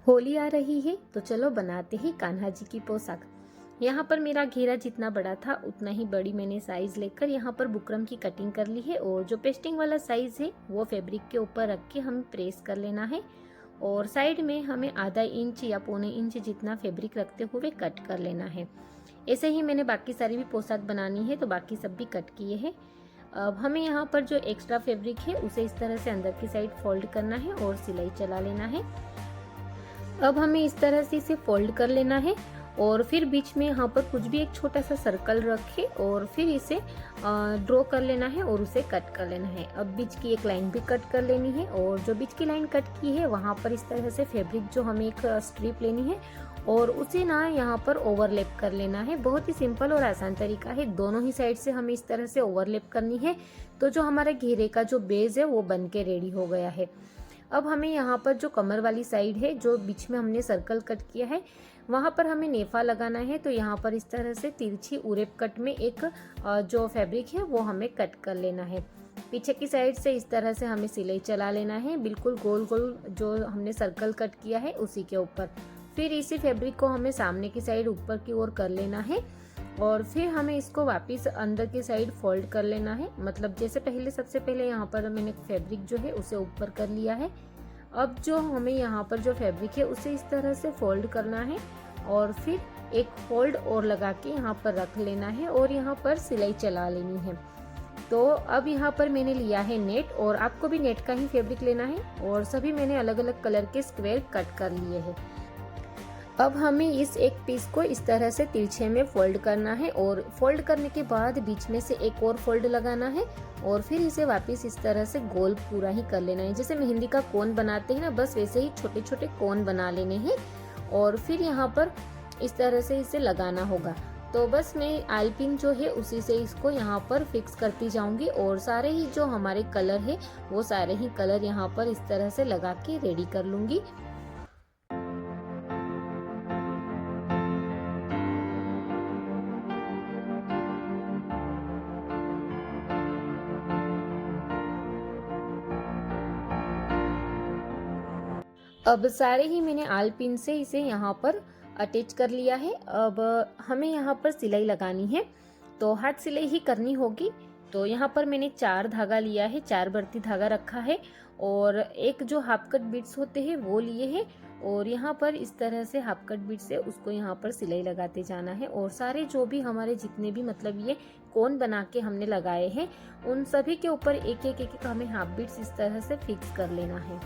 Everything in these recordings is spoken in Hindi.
होली आ रही है तो चलो बनाते हैं कान्हा जी की पोशाक। यहाँ पर मेरा घेरा जितना बड़ा था उतना ही बड़ी मैंने साइज लेकर यहाँ पर बुकरम की कटिंग कर ली है और जो पेस्टिंग वाला साइज है वो फैब्रिक के ऊपर रख के हमें प्रेस कर लेना है और साइड में हमें आधा इंच या पौने इंच जितना फैब्रिक रखते हुए कट कर लेना है। ऐसे ही मैंने बाकी सारी भी पोशाक बनानी है तो बाकी सब भी कट किए हैं। अब हमें यहाँ पर जो एक्स्ट्रा फैब्रिक है उसे इस तरह से अंदर की साइड फोल्ड करना है और सिलाई चला लेना है। अब हमें इस तरह से इसे फोल्ड कर लेना है और फिर बीच में यहाँ पर कुछ भी एक छोटा सा सर्कल रखे और फिर इसे ड्रॉ कर लेना है और उसे कट कर लेना है। अब बीच की एक लाइन भी कट कर लेनी है और जो बीच की लाइन कट की है वहाँ पर इस तरह से फैब्रिक जो हमें एक स्ट्रिप लेनी है और उसे ना यहाँ पर ओवरलैप कर लेना है। बहुत ही सिंपल और आसान तरीका है, दोनों ही साइड से हमें इस तरह से ओवरलैप करनी है तो जो हमारे घेरे का जो बेस है वो बन के रेडी हो गया है। अब हमें यहाँ पर जो कमर वाली साइड है जो बीच में हमने सर्कल कट किया है वहाँ पर हमें नेफा लगाना है। तो यहाँ पर इस तरह से तिरछी उरेप कट में एक जो फैब्रिक है वो हमें कट कर लेना है। पीछे की साइड से इस तरह से हमें सिलाई चला लेना है, बिल्कुल गोल गोल जो हमने सर्कल कट किया है उसी के ऊपर। फिर इसी फैब्रिक को हमें सामने की साइड ऊपर की ओर कर लेना है और फिर हमें इसको वापस अंदर की साइड फोल्ड कर लेना है। मतलब जैसे पहले सबसे पहले यहाँ पर मैंने फैब्रिक जो है उसे ऊपर कर लिया है। अब जो हमें यहाँ पर जो फैब्रिक है उसे इस तरह से फोल्ड करना है और फिर एक फोल्ड और लगा के यहाँ पर रख लेना है और यहाँ पर सिलाई चला लेनी है। तो अब यहाँ पर मैंने लिया है नेट और आपको भी नेट का ही फैब्रिक लेना है और सभी मैंने अलग अलग कलर के स्क्वायर कट कर लिए हैं। अब हमें इस एक पीस को इस तरह से तिरछे में फोल्ड करना है और फोल्ड करने के बाद बीच में से एक और फोल्ड लगाना है और फिर इसे वापस इस तरह से गोल पूरा ही कर लेना है। जैसे मेहंदी का कोन बनाते हैं ना, बस वैसे ही छोटे छोटे कोन बना लेने हैं और फिर यहाँ पर इस तरह से इसे लगाना होगा। तो बस मैं आलपिन जो है उसी से इसको यहाँ पर फिक्स करती जाऊंगी और सारे ही जो हमारे कलर है वो सारे ही कलर यहाँ पर इस तरह से लगा के रेडी कर लूंगी। अब सारे ही मैंने आल पिन से इसे यहाँ पर अटैच कर लिया है। अब हमें यहाँ पर सिलाई लगानी है तो हाथ सिलाई ही करनी होगी। तो यहाँ पर मैंने 4 धागा लिया है, 4 बढ़ती धागा रखा है और एक जो हाफ कट बीट्स होते हैं वो लिए हैं और यहाँ पर इस तरह से हाफ कट बीट से उसको यहाँ पर सिलाई लगाते जाना है और सारे जो भी हमारे जितने भी मतलब ये कोन बना के हमने लगाए हैं उन सभी के ऊपर एक एक एक हमें हाफ बीट्स इस तरह से फिक्स कर लेना है।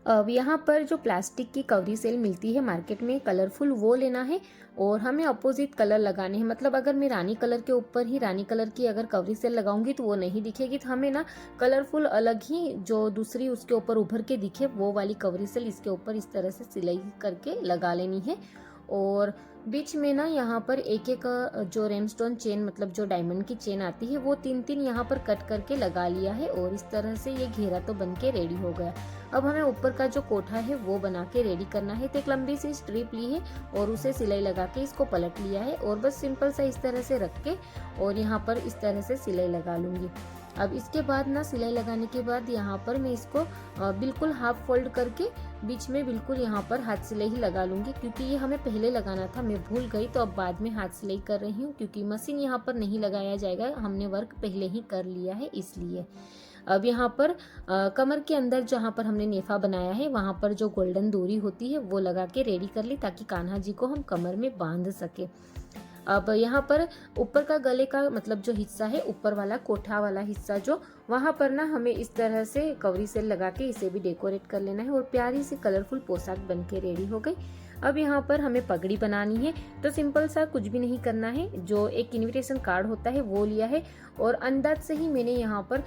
अब यहाँ पर जो प्लास्टिक की कवरी सेल मिलती है मार्केट में कलरफुल वो लेना है और हमें अपोजिट कलर लगाने हैं। मतलब अगर मैं रानी कलर के ऊपर ही रानी कलर की अगर कवरी सेल लगाऊंगी तो वो नहीं दिखेगी, तो हमें ना कलरफुल अलग ही जो दूसरी उसके ऊपर उभर के दिखे वो वाली कवरी सेल इसके ऊपर इस तरह से सिलाई करके लगा लेनी है। और बीच में ना यहाँ पर एक एक जो रेमस्टोन चेन मतलब जो डायमंड की चेन आती है वो 3-3 यहाँ पर कट करके लगा लिया है और इस तरह से ये घेरा तो बन के रेडी हो गया। अब हमें ऊपर का जो कोठा है वो बना के रेडी करना है। तो एक लंबी सी स्ट्रिप ली है और उसे सिलाई लगा के इसको पलट लिया है और बस सिंपल सा इस तरह से रख के और यहाँ पर इस तरह से सिलाई लगा लूंगी। अब इसके बाद ना सिलाई लगाने के बाद यहाँ पर मैं इसको बिल्कुल हाफ फोल्ड करके बीच में बिल्कुल यहाँ पर हाथ सिलाई ही लगा लूंगी, क्योंकि ये हमें पहले लगाना था, मैं भूल गई तो अब बाद में हाथ सिलाई कर रही हूँ क्योंकि मशीन यहाँ पर नहीं लगाया जाएगा, हमने वर्क पहले ही कर लिया है इसलिए। अब यहाँ पर कमर के अंदर जहाँ पर हमने नेफा बनाया है वहाँ पर जो गोल्डन डोरी होती है वो लगा के रेडी कर ली ताकि कान्हा जी को हम कमर में बांध सके। अब यहाँ पर ऊपर का गले का मतलब जो हिस्सा है ऊपर वाला कोठा वाला हिस्सा जो वहाँ पर ना हमें इस तरह से कवरी सेल लगा के इसे भी डेकोरेट कर लेना है और प्यारी सी कलरफुल पोशाक बन के रेडी हो गई। अब यहाँ पर हमें पगड़ी बनानी है तो सिंपल सा कुछ भी नहीं करना है, जो एक इनविटेशन कार्ड होता है वो लिया है और अंदाज से ही मैंने यहाँ पर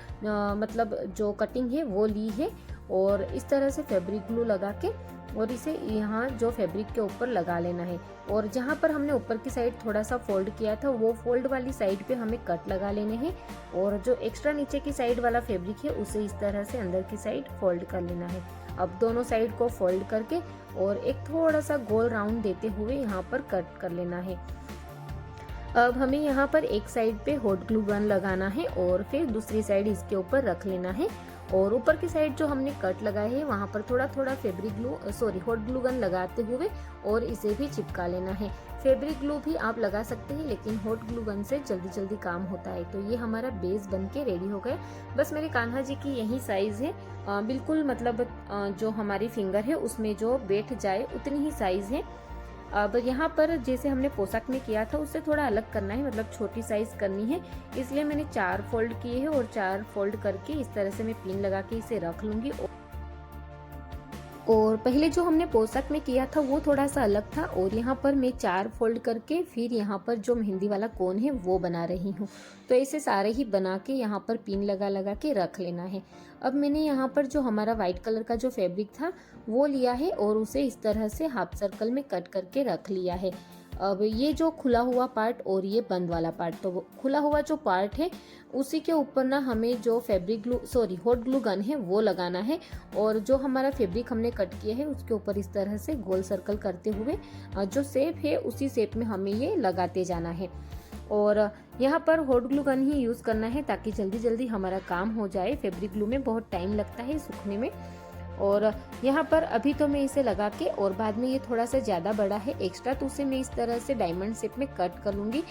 मतलब जो कटिंग है वो ली है और इस तरह से फैब्रिक ग्लू लगा के और इसे यहाँ जो फैब्रिक के ऊपर लगा लेना है और जहाँ पर हमने ऊपर की साइड थोड़ा सा फोल्ड किया था वो फोल्ड वाली साइड पे हमें कट लगा लेने हैं और जो एक्स्ट्रा नीचे की साइड वाला फैब्रिक है उसे इस तरह से अंदर की साइड फोल्ड कर लेना है। अब दोनों साइड को फोल्ड करके और एक थोड़ा सा गोल राउंड देते हुए यहाँ पर कट कर लेना है। अब हमें यहाँ पर एक साइड पे हॉट ग्लू गन लगाना है और फिर दूसरी साइड इसके ऊपर रख लेना है और ऊपर की साइड जो हमने कट लगाए है वहाँ पर थोड़ा थोड़ा हॉट ग्लू गन लगाते हुए और इसे भी चिपका लेना है। फैब्रिक ग्लू भी आप लगा सकते हैं लेकिन हॉट ग्लू गन से जल्दी जल्दी काम होता है। तो ये हमारा बेस बन के रेडी हो गया। बस मेरे कान्हा जी की यही साइज है, बिल्कुल मतलब जो हमारी फिंगर है उसमें जो बैठ जाए उतनी ही साइज है। अब यहाँ पर जैसे हमने पोशाक में किया था उससे थोड़ा अलग करना है, मतलब छोटी साइज करनी है, इसलिए मैंने 4 फोल्ड किए हैं और 4 फोल्ड करके इस तरह से मैं पिन लगा के इसे रख लूंगी। और पहले जो हमने पोशाक में किया था वो थोड़ा सा अलग था और यहाँ पर मैं 4 फोल्ड करके फिर यहाँ पर जो मेहंदी वाला कोन है वो बना रही हूँ। तो ऐसे सारे ही बना के यहाँ पर पिन लगा लगा के रख लेना है। अब मैंने यहाँ पर जो हमारा वाइट कलर का जो फैब्रिक था वो लिया है और उसे इस तरह से हाफ सर्कल में कट करके रख लिया है। अब ये जो खुला हुआ पार्ट और ये बंद वाला पार्ट, तो वो खुला हुआ जो पार्ट है उसी के ऊपर ना हमें जो हॉट ग्लू गन है वो लगाना है और जो हमारा फैब्रिक हमने कट किया है उसके ऊपर इस तरह से गोल सर्कल करते हुए जो शेप है उसी शेप में हमें ये लगाते जाना है। और यहाँ पर हॉट ग्लू गन ही यूज़ करना है ताकि जल्दी जल्दी हमारा काम हो जाए। फैब्रिक ग्लू में बहुत टाइम लगता है सूखने में। और यहाँ पर अभी तो मैं इसे लगा के और बाद में ये थोड़ा सा ज़्यादा बड़ा है एक्स्ट्रा, तो उसे मैं इस तरह से डायमंड शेप में कट कर लूँगी।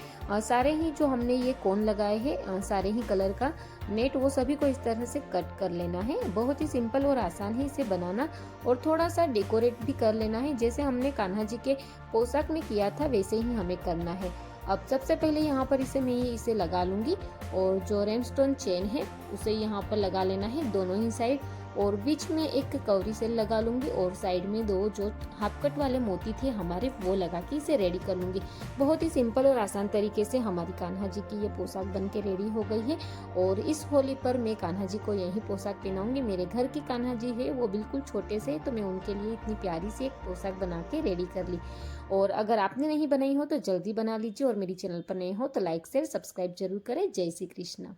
सारे ही जो हमने ये कोन लगाए हैं सारे ही कलर का नेट वो सभी को इस तरह से कट कर लेना है। बहुत ही सिंपल और आसान है इसे बनाना और थोड़ा सा डेकोरेट भी कर लेना है। जैसे हमने कान्हा जी के पोशाक में किया था वैसे ही हमें करना है। अब सबसे पहले यहाँ पर इसे लगा लूँगी और जो रेनस्टोन चेन है उसे यहाँ पर लगा लेना है दोनों ही साइड और बीच में एक कवरी सेल लगा लूँगी और साइड में 2 जो हाफ कट वाले मोती थे हमारे वो लगा के इसे रेडी कर लूँगी। बहुत ही सिंपल और आसान तरीके से हमारी कान्हा जी की ये पोशाक बन के रेडी हो गई है। और इस होली पर मैं कान्हा जी को यही पोशाक पहनाऊंगी। मेरे घर की कान्हा जी है वो बिल्कुल छोटे से, तो मैं उनके लिए इतनी प्यारी सी एक पोशाक बना के रेडी कर ली। और अगर आपने नहीं बनाई हो तो जल्दी बना लीजिए और मेरी चैनल पर नए हो तो लाइक शेयर सब्सक्राइब जरूर करें। जय श्री कृष्णा।